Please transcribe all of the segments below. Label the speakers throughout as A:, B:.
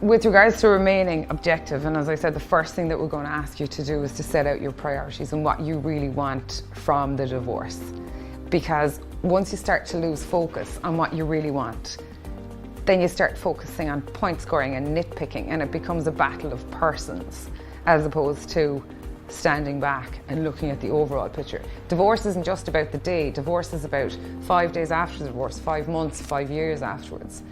A: With regards to remaining objective, and as I said, the first thing that we're going to ask you to do is to set out your priorities and what you really want from the divorce. Because once you start to lose focus on what you really want, then you start focusing on point scoring and nitpicking, and it becomes a battle of persons as opposed to standing back and looking at the overall picture. Divorce isn't just about the day. Divorce is about 5 days after the divorce, 5 months, 5 years afterwards.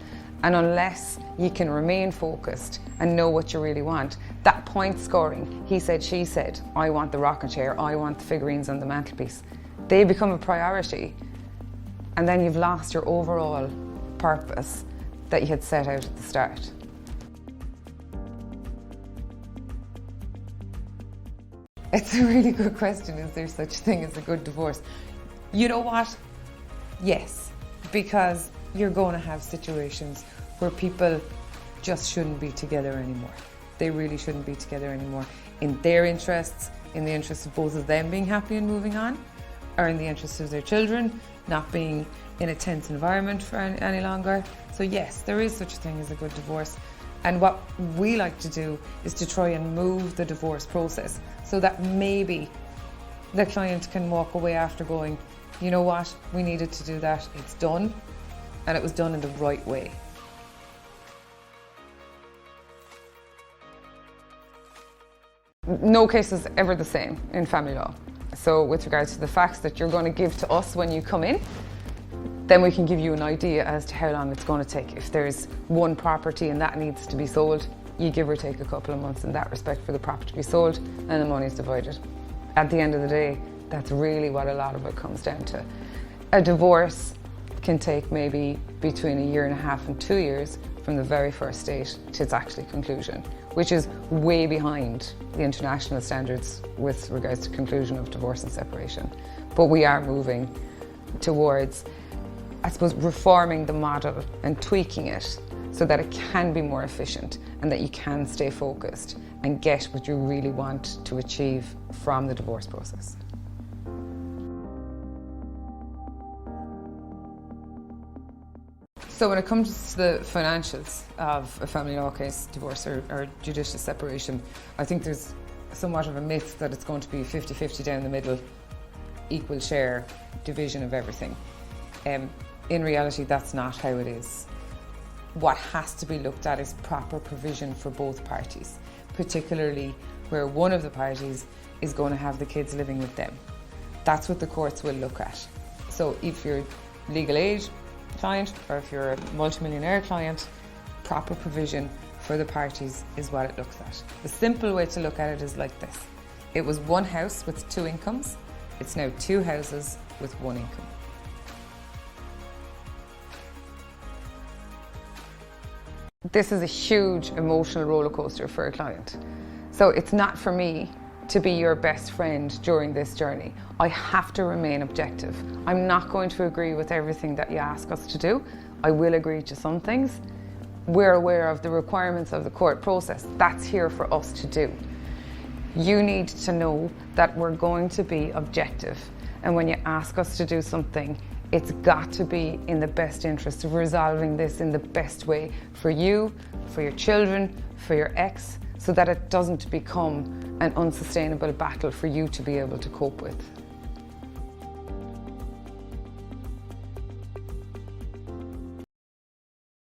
A: And unless you can remain focused and know what you really want, that point scoring, he said, she said, I want the rocking chair, I want the figurines on the mantelpiece, they become a priority. And then you've lost your overall purpose that you had set out at the start. It's a really good question. Is there such a thing as a good divorce? You know what? Yes, because you're going to have situations where people just shouldn't be together anymore. They really shouldn't be together anymore. In their interests, in the interests of both of them being happy and moving on, or in the interests of their children not being in a tense environment for any longer. So yes, there is such a thing as a good divorce. And what we like to do is to try and move the divorce process so that maybe the client can walk away after going, you know what, we needed to do that, it's done, and it was done in the right way. No case is ever the same in family law. So with regards to the facts that you're going to give to us when you come in, then we can give you an idea as to how long it's going to take. If there's one property and that needs to be sold, you give or take a couple of months in that respect for the property to be sold, and the money is divided. At the end of the day, that's really what a lot of it comes down to. A divorce can take maybe between 1.5 years and 2 years from the very first date to its actual conclusion, which is way behind the international standards with regards to conclusion of divorce and separation. But we are moving towards, I suppose, reforming the model and tweaking it so that it can be more efficient and that you can stay focused and get what you really want to achieve from the divorce process. So when it comes to the financials of a family law case, divorce or judicial separation, I think there's somewhat of a myth that it's going to be 50-50 down the middle, equal share, division of everything. In reality, that's not how it is. What has to be looked at is proper provision for both parties, particularly where one of the parties is going to have the kids living with them. That's what the courts will look at. So if you're legal age client or if you're a multimillionaire client, proper provision for the parties is what it looks at. The simple way to look at it is like this. It was one house with 2 incomes. It's now 2 houses with 1 income. This is a huge emotional roller coaster for a client. So it's not for me to be your best friend during this journey. I have to remain objective. I'm not going to agree with everything that you ask us to do. I will agree to some things. We're aware of the requirements of the court process. That's here for us to do. You need to know that we're going to be objective. And when you ask us to do something, it's got to be in the best interest of resolving this in the best way for you, for your children, for your ex, so that it doesn't become an unsustainable battle for you to be able to cope with.